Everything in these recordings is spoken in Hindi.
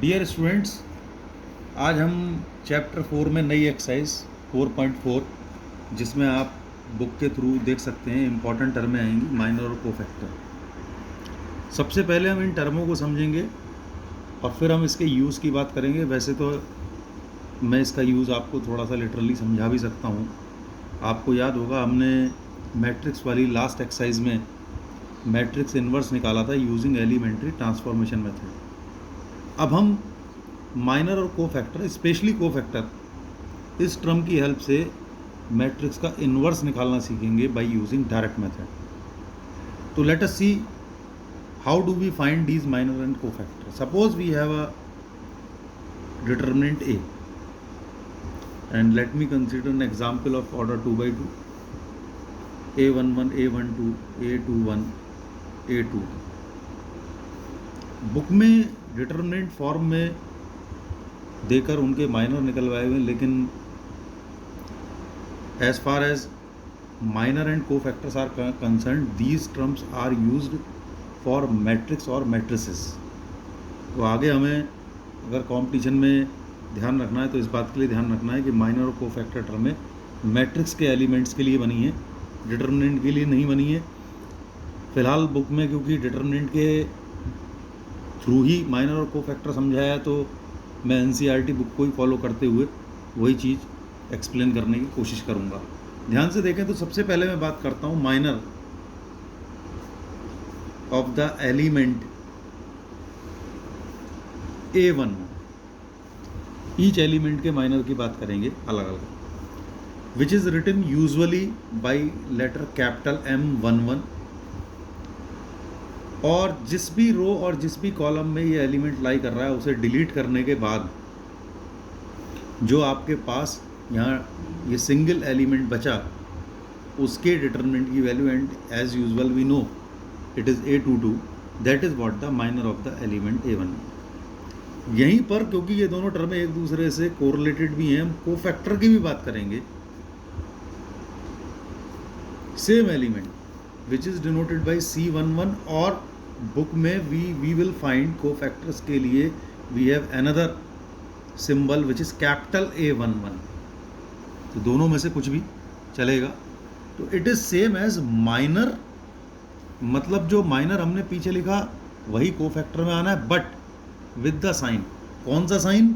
डियर स्टूडेंट्स, आज हम चैप्टर 4 में नई एक्सरसाइज 4.4 जिसमें आप बुक के थ्रू देख सकते हैं इम्पॉर्टेंट टर्में आएंगी माइनर और कोफैक्टर। सबसे पहले हम इन टर्मों को समझेंगे और फिर हम इसके यूज़ की बात करेंगे। वैसे तो मैं इसका यूज़ आपको थोड़ा सा लिटरली समझा भी सकता हूँ। आपको याद होगा हमने मैट्रिक्स वाली लास्ट एक्सरसाइज में मैट्रिक्स इन्वर्स निकाला था यूजिंग एलिमेंट्री ट्रांसफॉर्मेशन मेथड। अब हम माइनर और कोफैक्टर, स्पेशली कोफैक्टर, इस टर्म की हेल्प से मैट्रिक्स का इन्वर्स निकालना सीखेंगे बाय यूजिंग डायरेक्ट मेथड। तो let us see how do we find these minor and cofactor. Suppose we have a determinant A, and let me consider an example of order 2 by 2, A11, A12, A21, A2। Book में डिटर्मिनेंट फॉर्म में देकर उनके माइनर निकलवाए हुए, लेकिन as far as minor and cofactors are concern these terms are used for matrix और मैट्रिसेस। तो आगे हमें अगर कंपटीशन में ध्यान रखना है तो इस बात के लिए ध्यान रखना है कि माइनर और कोफैक्टर टर्में मैट्रिक्स के एलिमेंट्स के लिए बनी है, डिटर्मिनेंट के लिए नहीं बनी है। फिलहाल बुक में क्योंकि डिटर्मिनेंट के थ्रू ही माइनर और कोफैक्टर समझाया, तो मैं एनसीईआरटी बुक को ही फॉलो करते हुए वही चीज़ एक्सप्लेन करने की कोशिश करूँगा। ध्यान से देखें तो सबसे पहले मैं बात करता हूँ minor of the element A1। Each element के माइनर की बात करेंगे अलग अलग, which is written usually by letter capital M11। और जिस भी रो और जिस भी कॉलम में ये एलिमेंट लाई कर रहा है उसे डिलीट करने के बाद जो आपके पास यहाँ ये सिंगल एलिमेंट बचा उसके डिटर्मिनेंट की value, and as usual we know it is A22, that is what the minor of the element A1। यहीं पर क्योंकि ये दोनों टर्में एक दूसरे से कोरिलेटेड भी हैं, हम कोफैक्टर की भी बात करेंगे। Same element which is denoted by C11, और बुक में वी विल फाइंड कोफैक्टर्स के लिए we have another symbol which is capital A11। तो दोनों में से कुछ भी चलेगा। तो it is same as minor, मतलब जो माइनर हमने पीछे लिखा वही कोफैक्टर में आना है, बट विद द साइन। कौन सा साइन?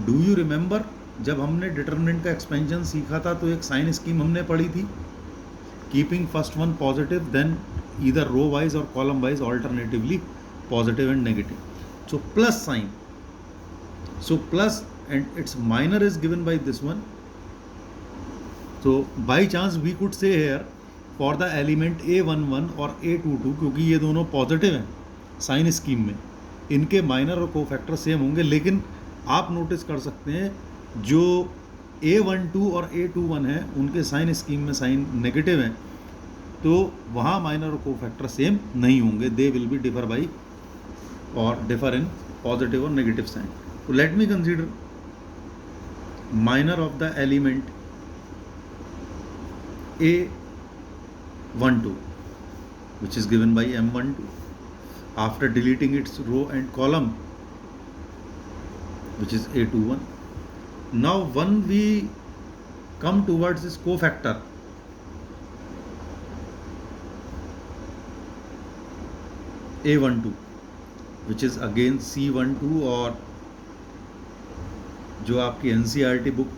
डू यू रिमेंबर जब हमने डिटर्मिनेंट का एक्सपेंशन सीखा था तो एक साइन स्कीम हमने पढ़ी थी, keeping first one positive then either row wise or column wise alternatively positive and negative. So plus sign, so plus and its minor is given by this one. So by chance we could say here for the element A11 और A22, क्योंकि ये दोनों पॉजिटिव हैं साइन स्कीम में, इनके माइनर और कोफैक्टर सेम होंगे। लेकिन आप नोटिस कर सकते हैं जो A12 और A21 है उनके साइन स्कीम में साइन नेगेटिव हैं, तो वहाँ माइनर और कोफैक्टर सेम नहीं होंगे। They will be differ by और डिफर इन पॉजिटिव और नेगेटिव साइन। तो let me consider minor of the element A12 which is given by M12 after deleting its row and column which is A21. Now when we come towards this cofactor A12 which is again C12, और जो आपकी एनसीईआरटी बुक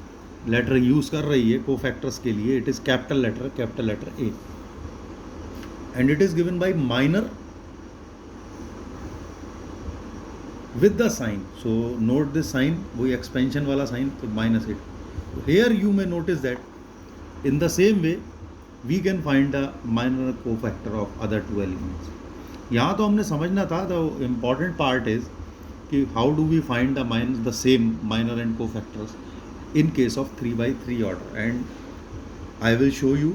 लेटर यूज़ कर रही है कोफैक्टर्स के लिए, it is capital letter A, and it is given by minor with the sign. So note this sign, वही एक्सपेंशन वाला साइन, तो -8। Here you may notice that in the same way we can find the minor cofactor of other two elements. यहाँ तो हमने समझना था, द इम्पॉर्टेंट पार्ट इज कि how do we find the same minor and cofactors in case of 3x3 order, and I will show you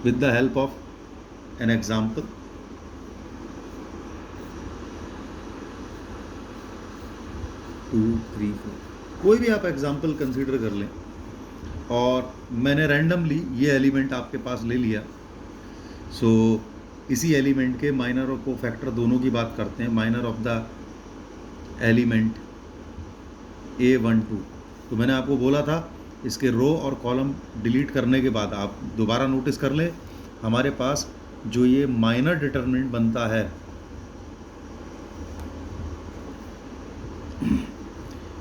with the help of an example. 2, 3, 4 कोई भी आप एग्जाम्पल कंसीडर कर लें, और मैंने रैंडमली ये एलिमेंट आपके पास ले लिया। सो इसी एलिमेंट के माइनर और कोफैक्टर दोनों की बात करते हैं। Minor of the element A12। तो मैंने आपको बोला था इसके रो और कॉलम डिलीट करने के बाद आप दोबारा नोटिस कर लें, हमारे पास जो ये माइनर डिटरमिनेंट बनता है,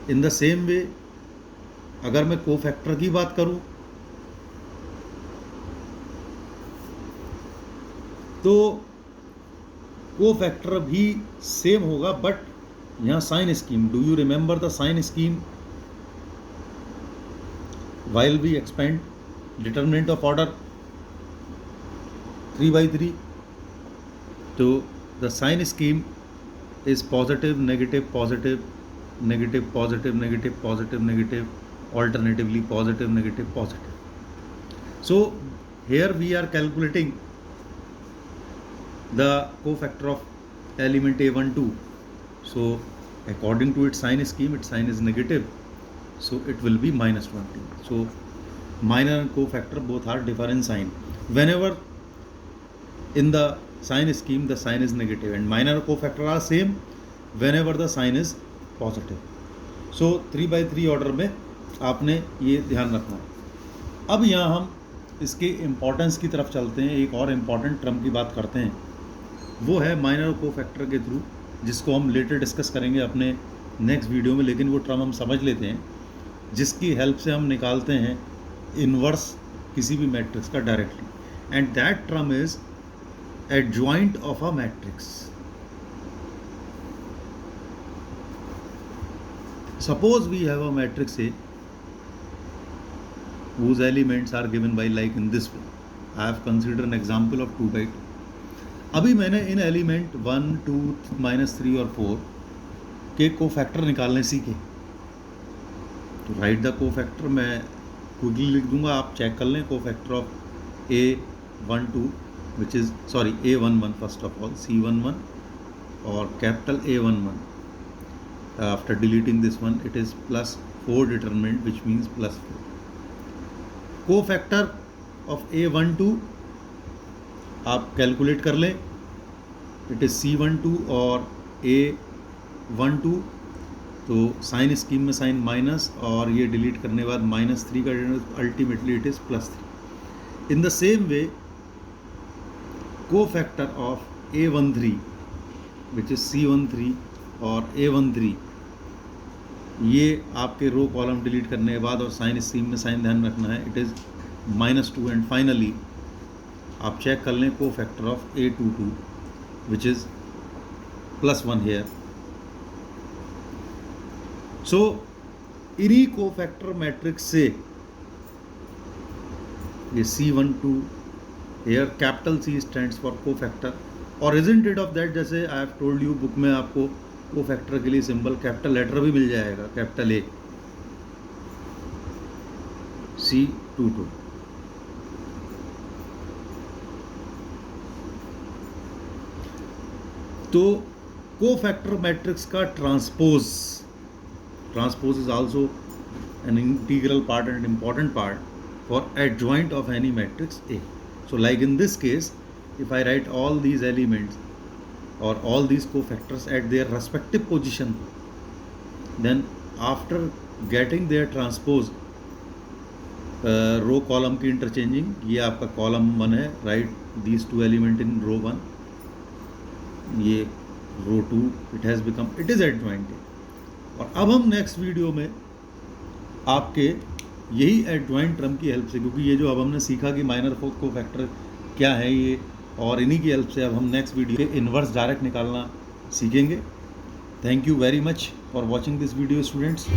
इन द सेम वे अगर मैं कोफैक्टर की बात करूं तो कोफैक्टर भी सेम होगा, बट यहाँ sign scheme, do you remember the sign scheme while we expand determinant of order 3 by 3? So the sign scheme is positive, negative, positive, negative, positive, negative, positive, negative, alternatively positive, negative, positive. So here we are calculating the cofactor of element A12. So according to its sign scheme, its sign is negative, so it will be -20. So minor and cofactor both are different sign. Whenever in the sign scheme the sign is negative and minor cofactor are same whenever the sign is positive. So 3 by 3 order में आपने ये ध्यान रखना है। अब यहाँ हम इसके इम्पोर्टेंस की तरफ चलते हैं, एक और इम्पॉर्टेंट टर्म की बात करते हैं, वो है माइनर कोफैक्टर के थ्रू, जिसको हम लेटर डिस्कस करेंगे अपने नेक्स्ट वीडियो में, लेकिन वो टर्म हम समझ लेते हैं जिसकी हेल्प से हम निकालते हैं इन्वर्स किसी भी मैट्रिक्स का directly, and that term is adjoint of a matrix. Suppose we have a matrix A whose elements are given by like in this way. I have considered an example of 2 by 2. अभी मैंने इन एलिमेंट 1, 2, -3 और 4 के कोफैक्टर निकालने सीखे। तो राइट द कोफैक्टर मैं क्विकली लिख दूंगा, आप चेक कर लें। Cofactor of A12 which is A11 first of all, C11 और capital A11। After deleting this one it is +4 determinant which means +4। Cofactor of A12 आप कैलकुलेट कर लें, इट इज़ C12 और A12। तो साइन स्कीम में साइन माइनस और ये डिलीट करने के बाद -3 का ultimately it is +3। In the same way cofactor of A13 which is C13 और A13, ये आपके रो कॉलम डिलीट करने के बाद और साइन स्कीम में साइन ध्यान रखना है, इट इज़ -2। एंड फाइनली आप चेक कर लें cofactor of A22 which is +1 here. So इन्हीं कोफैक्टर मैट्रिक्स से ये C12 here capital C stands for cofactor, और इजंट इट ऑफ दैट, जैसे I have told you book में आपको कोफैक्टर के लिए सिंबल कैपिटल लेटर भी मिल जाएगा, कैपिटल A C22। तो कोफैक्टर मैट्रिक्स का transpose is also an integral part and important part for adjoint of any matrix A. So like in this case, if I write all these elements or all these cofactors at their respective position, then after getting their transpose, row column की इंटरचेंजिंग, ये आपका कॉलम 1 है, right these 2 element in row 1, ये row 2, it has become, it is adjoint. और अब हम नेक्स्ट वीडियो में आपके यही एडजॉइंट टर्म की हेल्प से, क्योंकि ये जो अब हमने सीखा कि माइनर कोफैक्टर क्या है ये, और इन्हीं की हेल्प से अब हम नेक्स्ट वीडियो के इन्वर्स डायरेक्ट निकालना सीखेंगे। Thank you very much for watching this video students.